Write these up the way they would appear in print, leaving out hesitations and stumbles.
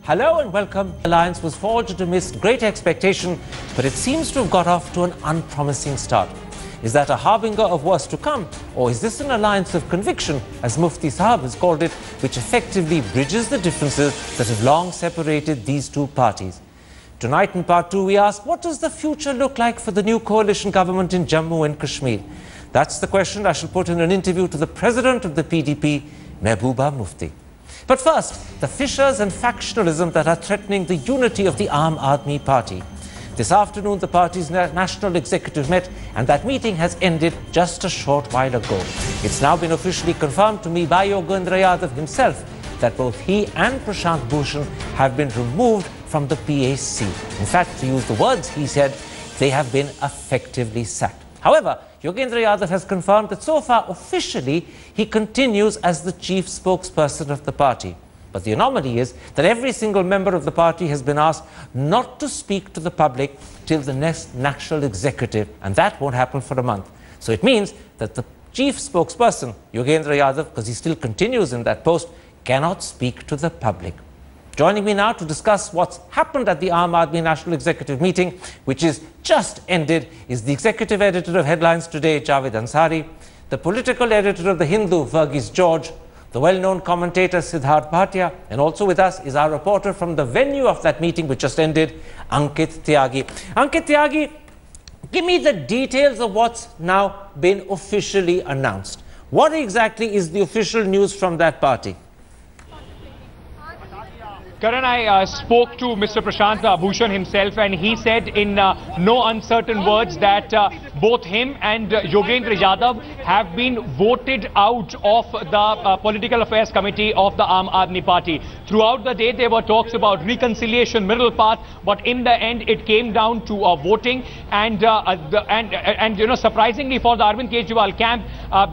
Hello and welcome. The alliance was forged amidst great expectation, but it seems to have got off to an unpromising start. Is that a harbinger of worse to come? Or is this an alliance of conviction, as Mufti Sahab has called it, which effectively bridges the differences that have long separated these two parties? Tonight in part 2, we ask, what does the future look like for the new coalition government in Jammu and Kashmir? That's the question I shall put in an interview to the president of the PDP, Mehbooba Mufti. But first, the fissures and factionalism that are threatening the unity of the Aam Aadmi Party. This afternoon, the party's national executive met, and that meeting has ended just a short while ago. It's now been officially confirmed to me by Yogendra Yadav himself that both he and Prashant Bhushan have been removed from the PAC. In fact, to use the words he said, they have been effectively sacked. However, Yogendra Yadav has confirmed that so far officially he continues as the chief spokesperson of the party. But the anomaly is that every single member of the party has been asked not to speak to the public till the next national executive, and that won't happen for a month. So it means that the chief spokesperson, Yogendra Yadav, because he still continues in that post, cannot speak to the public. Joining me now to discuss what's happened at the Aam Aadmi National Executive Meeting, which is just ended, is the executive editor of Headlines Today, Javed Ansari, the political editor of The Hindu, Verghese George, the well-known commentator Siddharth Bhatia, and also with us is our reporter from the venue of that meeting which just ended, Ankit Tyagi. Ankit Tyagi, give me the details of what's now been officially announced. What exactly is the official news from that party? Karan, I spoke to Mr. Prashant Bhushan himself, and he said in no uncertain words that both him and Yogendra Yadav have been voted out of the Political Affairs Committee of the Aam Aadmi Party. Throughout the day, there were talks about reconciliation, middle path, but in the end, it came down to voting. And you know, surprisingly for the Arvind Kejriwal camp,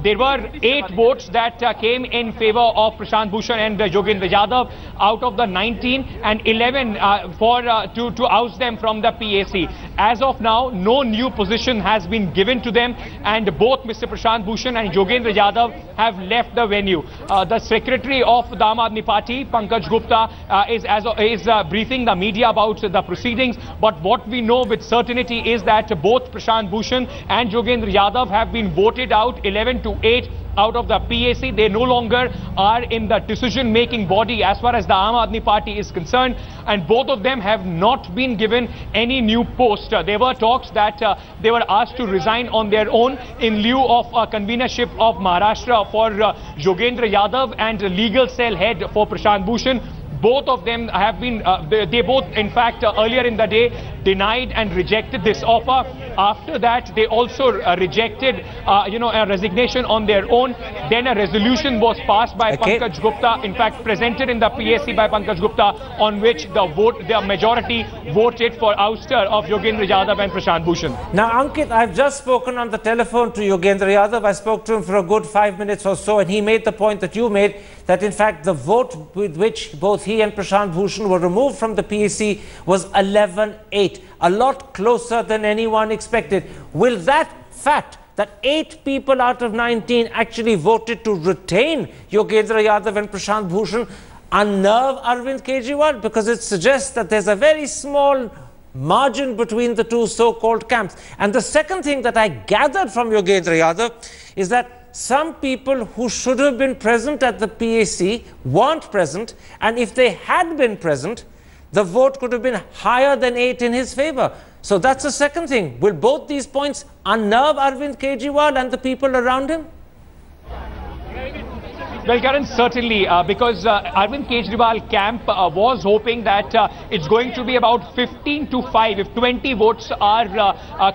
there were 8 votes that came in favor of Prashant Bhushan and Yogendra Yadav out of the 19, and 11 to oust them from the PAC. As of now, no new position has been given to them, and both Mr. Prashant Bhushan and Yogendra Yadav have left the venue. The secretary of the Aam Aadmi Party, Pankaj Gupta, is briefing the media about the proceedings. But what we know with certainty is that both Prashant Bhushan and Yogendra Yadav have been voted out 11-8 out of the PAC. They no longer are in the decision-making body as far as the Aam Aadmi Party is concerned, and both of them have not been given any new post. There were talks that they were asked to resign on their own in lieu of convenership of Maharashtra for Yogendra Yadav and legal cell head for Prashant Bhushan. Both of them have been, they both, in fact, earlier in the day, denied and rejected this offer. After that, they also rejected, you know, a resignation on their own. Then a resolution was passed by Pankaj Gupta, in fact, presented in the PAC by Pankaj Gupta, on which the majority voted for ouster of Yogendra Yadav and Prashant Bhushan. Now, Ankit, I've just spoken on the telephone to Yogendra Yadav. I spoke to him for a good 5 minutes or so, and he made the point that you made, that in fact the vote with which both he and Prashant Bhushan were removed from the PAC was 11-8, a lot closer than anyone expected. Will that fact that 8 people out of 19 actually voted to retain Yogendra Yadav and Prashant Bhushan unnerve Arvind Kejriwal? Because it suggests that there's a very small margin between the two so-called camps. And the second thing that I gathered from Yogendra Yadav is that some people who should have been present at the PAC weren't present, and if they had been present, the vote could have been higher than 8 in his favor. So that's the second thing. Will both these points unnerve Arvind Kejriwal and the people around him? Well, Karan, certainly, because Arvind Kejriwal camp was hoping that it's going to be about 15-5 if 20 votes are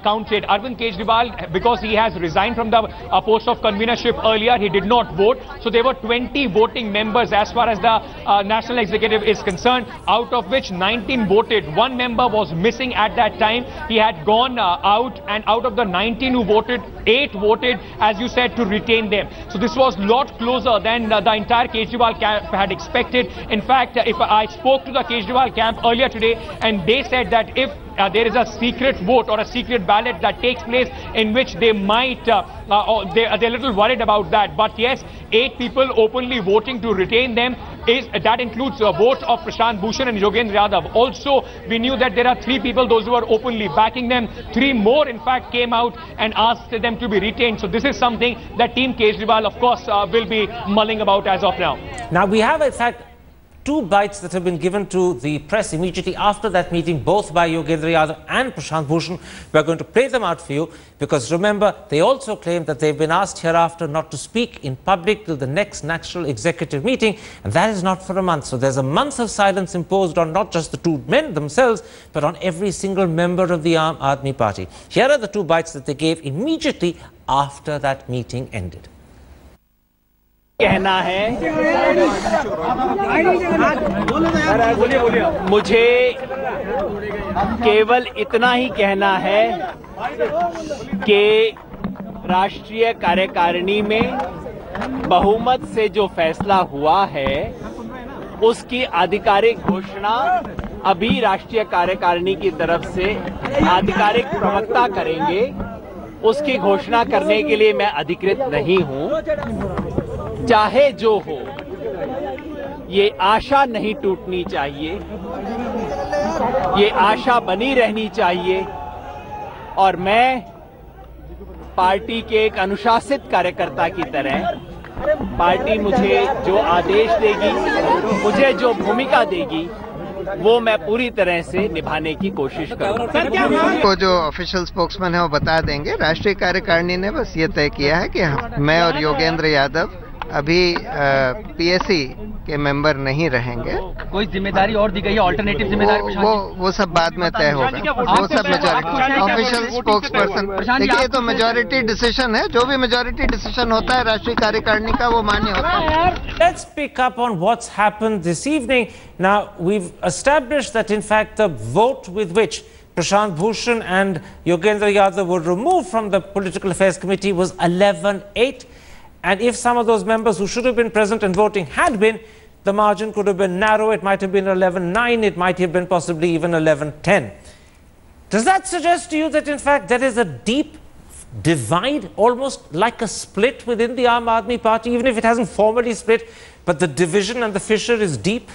counted. Arvind Kejriwal, because he has resigned from the post of convenership earlier, he did not vote. So there were 20 voting members as far as the national executive is concerned, out of which 19 voted. 1 member was missing at that time. He had gone out, and out of the 19 who voted, 8 voted, as you said, to retain them. So this was a lot closer than the entire Kejriwal camp had expected. In fact, if I spoke to the Kejriwal camp earlier today, and they said that if there is a secret vote or a secret ballot that takes place, in which they might, they're a little worried about that. But yes, 8 people openly voting to retain them that includes a vote of Prashant Bhushan and Yogendra Yadav. Also, we knew that there are 3 people, those who are openly backing them. 3 more, in fact, came out and asked them to be retained. So this is something that Team Kejriwal, of course, will be mulling about as of now. Now, we have, in fact, 2 bites that have been given to the press immediately after that meeting, both by Yogendra Yadav and Prashant Bhushan. We're going to play them out for you because, remember, they also claim that they've been asked hereafter not to speak in public till the next national executive meeting, and that is not for a month. So there's a month of silence imposed on not just the 2 men themselves, but on every single member of the Aam Aadmi Party. Here are the 2 bites that they gave immediately after that meeting ended. कहना है मुझे केवल इतना ही कहना है कि राष्ट्रीय कार्यकारिणी में बहुमत से जो फैसला हुआ है उसकी आधिकारिक घोषणा अभी राष्ट्रीय कार्यकारिणी की तरफ से आधिकारिक प्रवक्ता करेंगे। उसकी घोषणा करने के लिए मैं अधिकृत नहीं हूं। चाहे जो हो, ये आशा नहीं टूटनी चाहिए, ये आशा बनी रहनी चाहिए और मैं पार्टी के एक अनुशासित कार्यकर्ता की तरह पार्टी मुझे जो आदेश देगी, मुझे जो भूमिका देगी, वो मैं पूरी तरह से निभाने की कोशिश करूंगा। वो जो ऑफिशियल स्पोक्समैन है वो बता देंगे। राष्ट्रीय कार्यकारिणी ने बस ये तय किया है कि मैं और योगेंद्र यादव अभी पीएसी के मेंबर नहीं रहेंगे। कोई जिम्मेदारी और दी गई है, ऑल्टरनेटिव जिम्मेदारी? वो सब बाद में तय होगा। वो सब मेजॉरिटी ऑफिशियल स्पोक्स पर्सन। देखिए, ये तो मेजॉरिटी डिसीजन है। जो भी मेजॉरिटी डिसीजन होता है राष्ट्रीय कार्यकारिणी का, वो मान्य होता है। Let's pick up on what's happened this evening. Now, we've established that in fact the vote with which Prashant Bhushan and Yogendra Yadav were removed from the Political Affairs Committee was 11-8. And if some of those members who should have been present and voting had been, the margin could have been narrow. It might have been 11-9. It might have been possibly even 11-10. Does that suggest to you that, in fact, there is a deep divide, almost like a split within the Aam Aadmi Party, even if it hasn't formally split, but the division and the fissure is deep?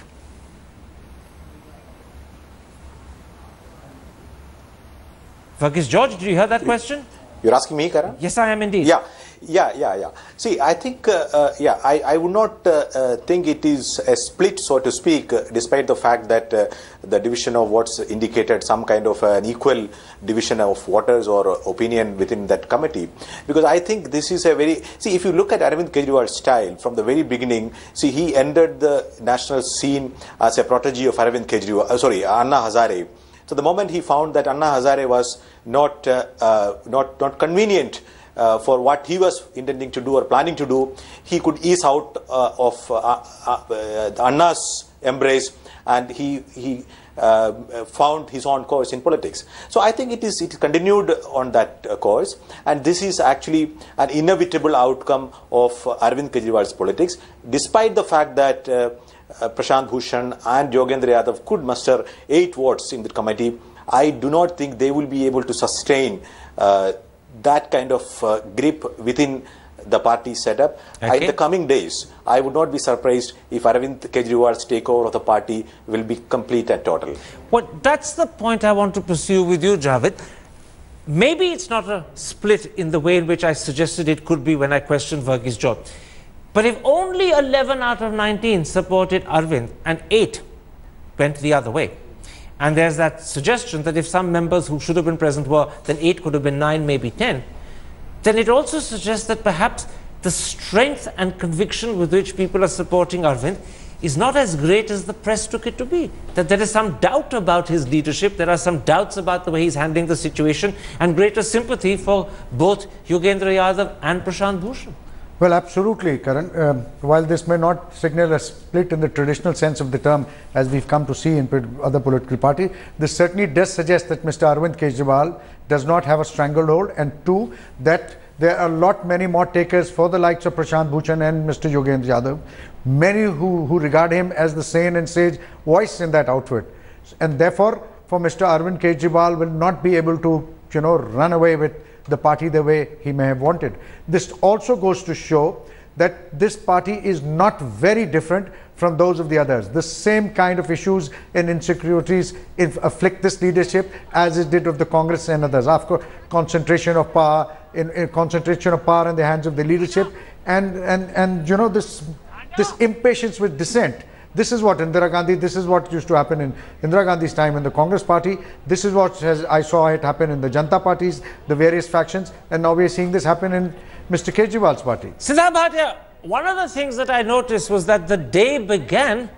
Verghese George, did you hear that question? You're asking me, Karan? Yes, I am indeed. Yeah. See, I think, I would not think it is a split, so to speak, despite the fact that the division of votes indicated some kind of an equal division of voters or opinion within that committee. Because I think this is a very... See, if you look at Arvind Kejriwal's style from the very beginning, see, he entered the national scene as a protege of Arvind Kejriwal, Anna Hazare. So the moment he found that Anna Hazare was not convenient for what he was intending to do or planning to do, he could ease out of Anna's embrace, and he found his own course in politics. So I think it continued on that course, and this is actually an inevitable outcome of Arvind Kejriwal's politics, despite the fact that Prashant Bhushan and Yogendra Yadav could muster 8 votes in the committee. I do not think they will be able to sustain that kind of grip within the party setup. Okay. In the coming days, I would not be surprised if Arvind Kejriwal's takeover of the party will be complete and total. Well, that's the point I want to pursue with you, Javed. Maybe it's not a split in the way in which I suggested it could be when I questioned Verghese George. But if only 11 out of 19 supported Arvind and 8 went the other way, and there's that suggestion that if some members who should have been present were, then 8 could have been 9, maybe 10, then it also suggests that perhaps the strength and conviction with which people are supporting Arvind is not as great as the press took it to be. That there is some doubt about his leadership, there are some doubts about the way he's handling the situation, and greater sympathy for both Yogendra Yadav and Prashant Bhushan. Well, absolutely, Karan. While this may not signal a split in the traditional sense of the term, as we've come to see in other political parties, this certainly does suggest that Mr. Arvind Kejriwal does not have a stranglehold, and 2, that there are many more takers for the likes of Prashant Bhushan and Mr. Yogendra Yadav, many who regard him as the sane and sage voice in that outfit. And therefore, for Mr. Arvind Kejriwal will not be able to, run away with the party the way he may have wanted. This also goes to show that this party is not very different from those of the others. The same kind of issues and insecurities afflict this leadership as it did of the Congress and others. Of course, concentration of power in the hands of the leadership, and you know, this impatience with dissent. This is what this is what used to happen in Indira Gandhi's time in the Congress party. This is what I saw it happen in the Janata parties, the various factions, and now we are seeing this happen in Mr. Kejriwal's party. Siddharth Bhatia, one of the things that I noticed was that the day began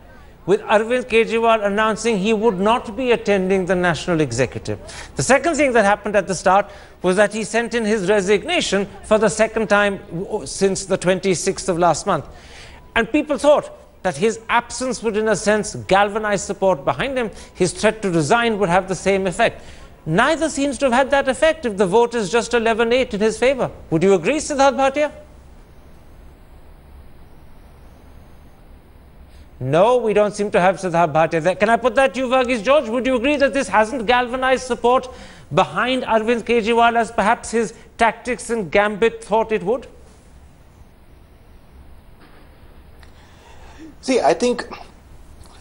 with Arvind Kejriwal announcing he would not be attending the National Executive. The second thing that happened at the start was that he sent in his resignation for the second time since the 26th of last month. And people thought that his absence would, in a sense, galvanize support behind him. His threat to resign would have the same effect. Neither seems to have had that effect if the vote is just 11-8 in his favor. Would you agree, Siddharth Bhatia? No, we don't seem to have Siddharth Bhatia. Can I put that to you, Varghese George? Would you agree that this hasn't galvanized support behind Arvind Kejriwal as perhaps his tactics and gambit thought it would? See, I think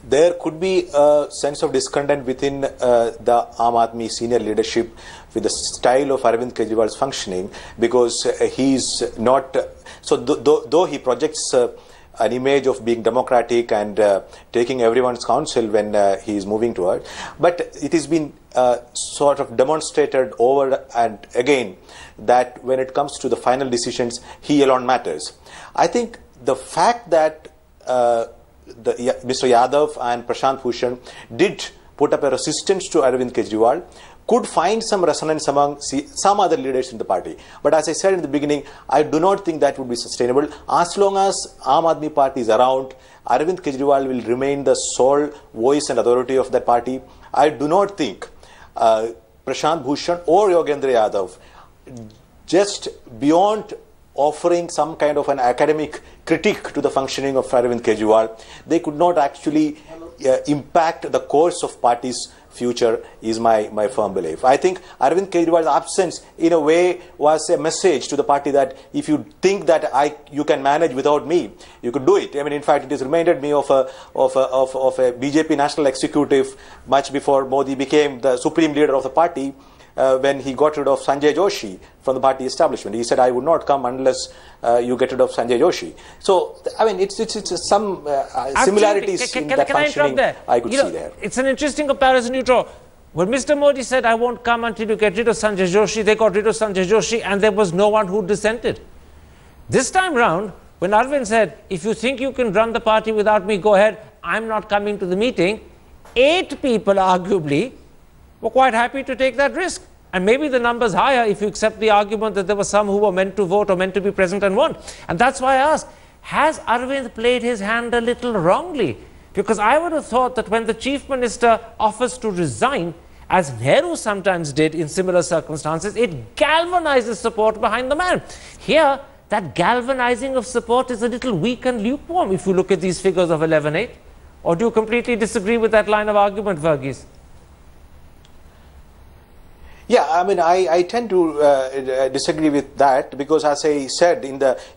there could be a sense of discontent within the Aam Aadmi senior leadership with the style of Arvind Kejriwal's functioning, because he's not, so though he projects an image of being democratic and taking everyone's counsel when he is moving toward, but it has been sort of demonstrated over and again that when it comes to the final decisions, he alone matters. I think the fact that Mr. Yadav and Prashant Bhushan did put up a resistance to Arvind Kejriwal could find some resonance among some other leaders in the party. But as I said in the beginning, I do not think that would be sustainable. As long as Aam Aadmi Party is around, Arvind Kejriwal will remain the sole voice and authority of that party. I do not think Prashant Bhushan or Yogendra Yadav, just beyond offering some kind of an academic critique to the functioning of Arvind Kejriwal, they could not actually impact the course of party's future, is my firm belief. I think Arvind Kejriwal's absence in a way was a message to the party that if you think that you can manage without me, you could do it. I mean, in fact, it has reminded me of a BJP national executive much before Modi became the supreme leader of the party. When he got rid of Sanjay Joshi from the party establishment, he said, "I would not come unless you get rid of Sanjay Joshi." So, I mean, it's some similarities in that functioning I could see there. It's an interesting comparison you draw. When Mr. Modi said, "I won't come until you get rid of Sanjay Joshi," they got rid of Sanjay Joshi and there was no one who dissented. This time round, when Arvind said, "If you think you can run the party without me, go ahead, I'm not coming to the meeting," 8 people arguably were quite happy to take that risk. And maybe the number's higher if you accept the argument that there were some who were meant to vote or meant to be present and won. And that's why I ask, has Arvind played his hand a little wrongly? Because I would have thought that when the Chief Minister offers to resign, as Nehru sometimes did in similar circumstances, it galvanizes support behind the man. Here, that galvanizing of support is a little weak and lukewarm if you look at these figures of 11-8. Or do you completely disagree with that line of argument, Varghese? Yeah, I mean, I tend to disagree with that, because as I said,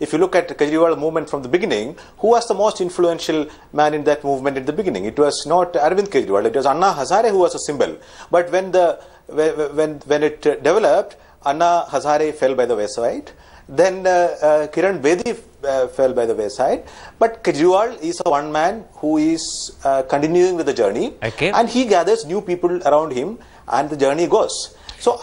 if you look at the Kejriwal movement from the beginning, who was the most influential man in that movement at the beginning? It was not Arvind Kejriwal, it was Anna Hazare who was a symbol. But when it developed, Anna Hazare fell by the wayside. Then Kiran Bedi fell by the wayside. But Kejriwal is a one man who is continuing with the journey, and he gathers new people around him, and the journey goes. So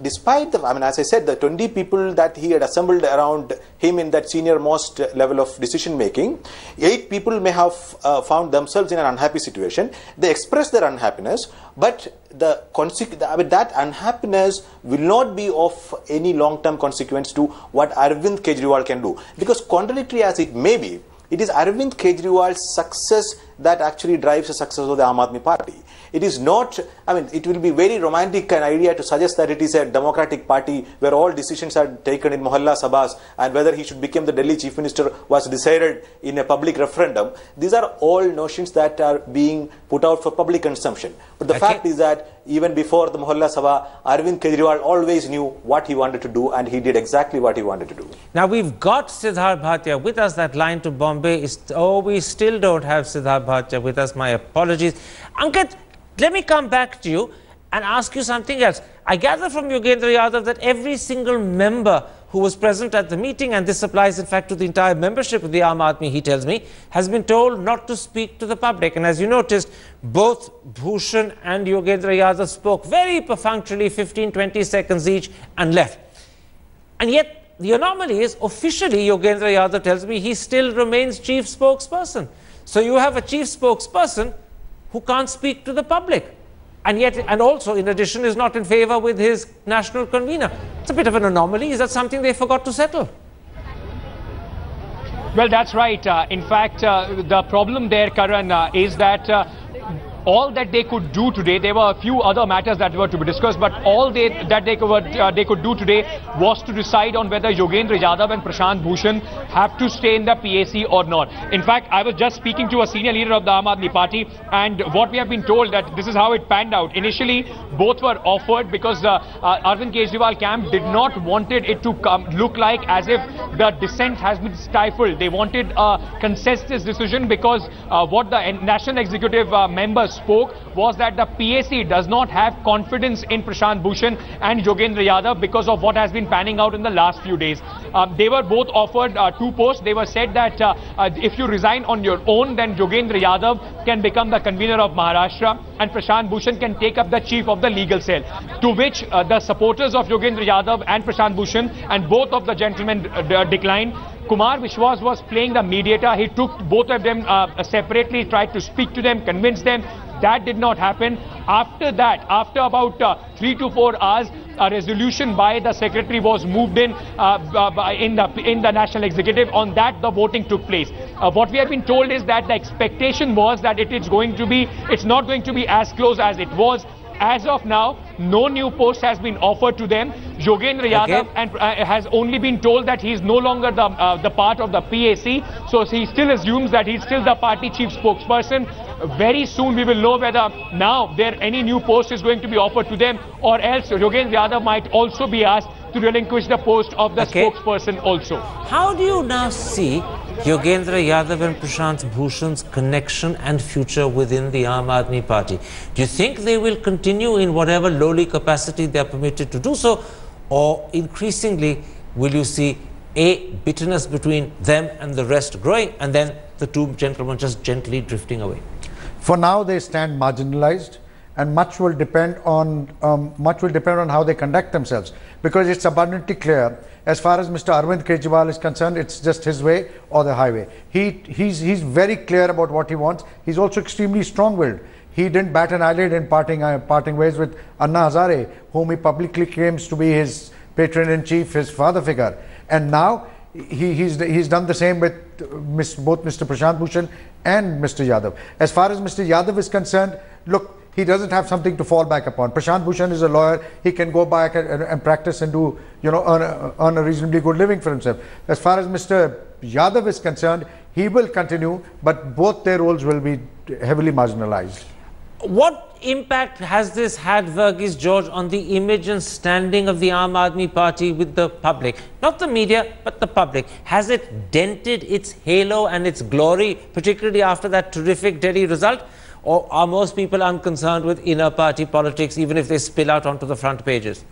despite I mean, as I said, the 20 people that he had assembled around him in that senior most level of decision making, 8 people may have found themselves in an unhappy situation. They express their unhappiness, but that unhappiness will not be of any long-term consequence to what Arvind Kejriwal can do. Because contradictory as it may be, it is Arvind Kejriwal's success that actually drives the success of the Aam Aadmi Party. It is not, I mean, it will be very romantic an idea to suggest that it is a democratic party where all decisions are taken in Mohalla Sabhas, and whether he should become the Delhi Chief Minister was decided in a public referendum. These are all notions that are being put out for public consumption. But the fact is that even before the Mohalla Sabha, Arvind Kejriwal always knew what he wanted to do, and he did exactly what he wanted to do. Now we've got Siddharth Bhatia with us. That line to Bombay is, oh, we still don't have Siddharth Bhatia with us. My apologies. Ankit, let me come back to you and ask you something else. I gather from Yogendra Yadav that every single member who was present at the meeting, and this applies in fact to the entire membership of the Aam Aadmi, he tells me, has been told not to speak to the public. And as you noticed, both Bhushan and Yogendra Yadav spoke very perfunctorily, 15-20 seconds each, and left. And yet the anomaly is, officially Yogendra Yadav tells me he still remains chief spokesperson. So you have a chief spokesperson who can't speak to the public. And yet, and also, in addition, is not in favor with his national convener. It's a bit of an anomaly. Is that something they forgot to settle? Well, that's right. In fact, the problem there, Karan, is that all that they could do today, there were a few other matters that were to be discussed, but all that they could do today was to decide on whether Yogendra Yadav and Prashant Bhushan have to stay in the PAC or not. In fact, I was just speaking to a senior leader of the Aam Aadmi Party, and what we have been told that this is how it panned out. Initially, both were offered because the Arvind Kejriwal camp did not wanted it to look like as if the dissent has been stifled. They wanted a consensus decision because what the national executive members spoke was that the PAC does not have confidence in Prashant Bhushan and Yogendra Yadav because of what has been panning out in the last few days. They were both offered 2 posts. They were said that if you resign on your own, then Yogendra Yadav can become the convener of Maharashtra and Prashant Bhushan can take up the chief of the legal cell. To which the supporters of Yogendra Yadav and Prashant Bhushan, and both of the gentlemen declined. Kumar Vishwas was playing the mediator. He took both of them separately, tried to speak to them, convince them. That did not happen. After that, after about 3 to 4 hours, a resolution by the secretary was moved in the national executive. On that, the voting took place. What we have been told is that the expectation was that it's not going to be as close as it was. As of now, no new post has been offered to them. Yogendra Yadav has only been told that he is no longer the part of the PAC. So he still assumes that he's still the party chief spokesperson. Very soon we will know whether now any new post is going to be offered to them, or else Yogendra Yadav might also be asked to relinquish the post of the spokesperson also. How do you now see Yogendra Yadav and Prashant Bhushan's connection and future within the Aam Aadmi Party? Do you think they will continue in whatever lowly capacity they are permitted to do so, or increasingly will you see a bitterness between them and the rest growing, and then the two gentlemen just gently drifting away? For now, they stand marginalized, and much will depend on how they conduct themselves, because it's abundantly clear. As far as Mr. Arvind Kejriwal is concerned, it's just his way or the highway. He's very clear about what he wants. He's also extremely strong-willed. He didn't bat an eyelid in parting ways with Anna Hazare, whom he publicly claims to be his patron-in-chief, his father figure. And now he's done the same with both Mr. Prashant Bhushan and Mr. Yadav. As far as Mr. Yadav is concerned, look, he doesn't have something to fall back upon. Prashant Bhushan is a lawyer. He can go back and practice and do, earn a reasonably good living for himself. As far as Mr. Yadav is concerned, he will continue, but both their roles will be heavily marginalized. What impact has this had, Verghese George, on the image and standing of the Aam Aadmi Party with the public? Not the media, but the public. Has it dented its halo and its glory, particularly after that terrific Delhi result? Or are most people unconcerned with inner party politics, even if they spill out onto the front pages?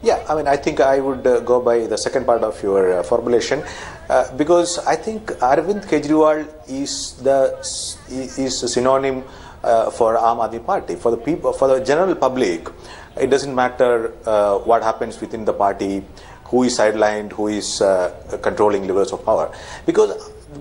Yeah, I mean, I think I would go by the second part of your formulation, because I think Arvind Kejriwal is a synonym for Aam Aadmi Party. For the people, for the general public, it doesn't matter what happens within the party, who is sidelined, who is controlling levels of power,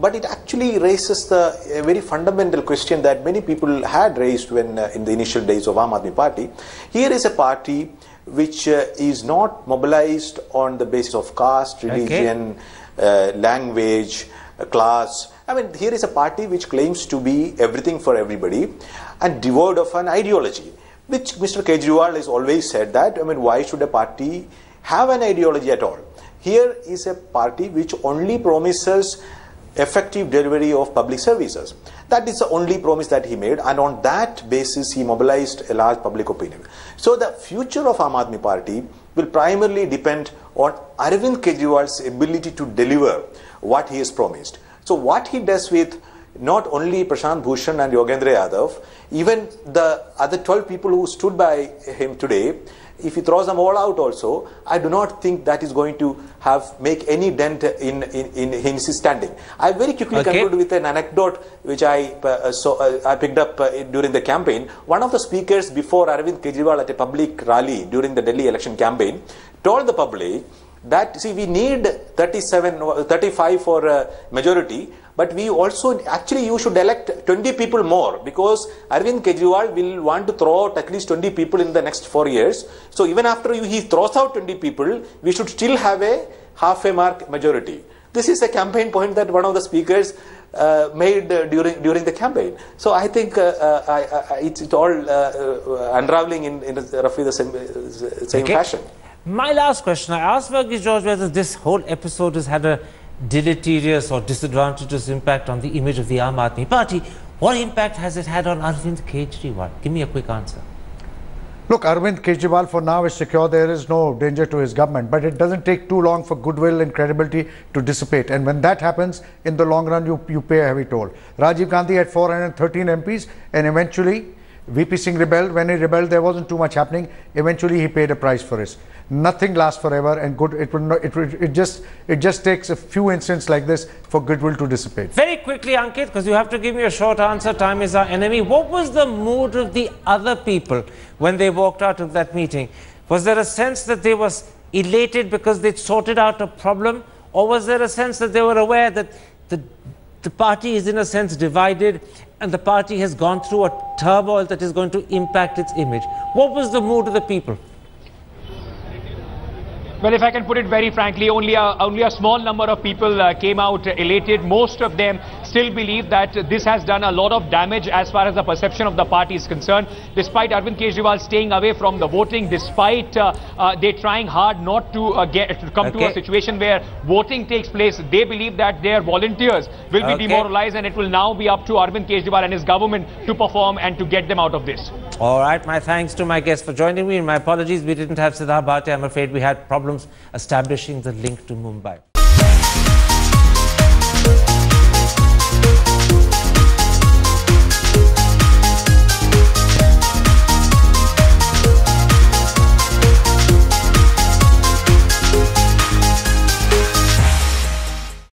but it actually raises a very fundamental question that many people had raised when in the initial days of Aam Aadmi Party. Here is a party which is not mobilized on the basis of caste, religion, language, class. I mean, here is a party which claims to be everything for everybody and devoid of an ideology, which Mr. Kejriwal has always said that, I mean, why should a party have an ideology at all? Here is a party which only promises effective delivery of public services. That is the only promise that he made, and on that basis he mobilized a large public opinion. So the future of Aam Aadmi Party will primarily depend on Arvind Kejriwal's ability to deliver what he has promised. So what he does with not only Prashant Bhushan and Yogendra Yadav, even the other 12 people who stood by him today, if he throws them all out also, I do not think that is going to make any dent in his standing. I very quickly conclude with an anecdote which I picked up during the campaign. One of the speakers before Arvind Kejriwal at a public rally during the Delhi election campaign told the public that, see, we need 35 for a majority, but we also, actually you should elect 20 people more, because Arvind Kejriwal will want to throw out at least 20 people in the next 4 years. So even after he throws out 20 people, we should still have a half a mark majority. This is a campaign point that one of the speakers made during the campaign. So I think it's all unraveling in roughly the same fashion. My last question, I asked Varghese George whether this whole episode has had a deleterious or disadvantageous impact on the image of the Aam Aadmi Party. What impact has it had on Arvind Kejriwal? Give me a quick answer. Look, Arvind Kejriwal for now is secure. There is no danger to his government, but it doesn't take too long for goodwill and credibility to dissipate. And when that happens, in the long run, you pay a heavy toll. Rajiv Gandhi had 413 MPs, and eventually VP Singh rebelled. When he rebelled, there wasn't too much happening. Eventually, he paid a price for it. Nothing lasts forever, and it just takes a few instances like this for goodwill to dissipate. Very quickly, Ankit, because you have to give me a short answer. Time is our enemy. What was the mood of the other people when they walked out of that meeting? Was there a sense that they were elated because they'd sorted out a problem, or was there a sense that they were aware that the party is in a sense divided and the party has gone through a turmoil that is going to impact its image? What was the mood of the people? Well, if I can put it very frankly, only a small number of people came out elated. Most of them still believe that this has done a lot of damage as far as the perception of the party is concerned. Despite Arvind Kejriwal staying away from the voting, despite they trying hard not to come to a situation where voting takes place, they believe that their volunteers will be demoralized, and it will now be up to Arvind Kejriwal and his government to perform and to get them out of this. All right, my thanks to my guests for joining me, and my apologies we didn't have Siddharth Bhatia. I'm afraid we had problems establishing the link to Mumbai.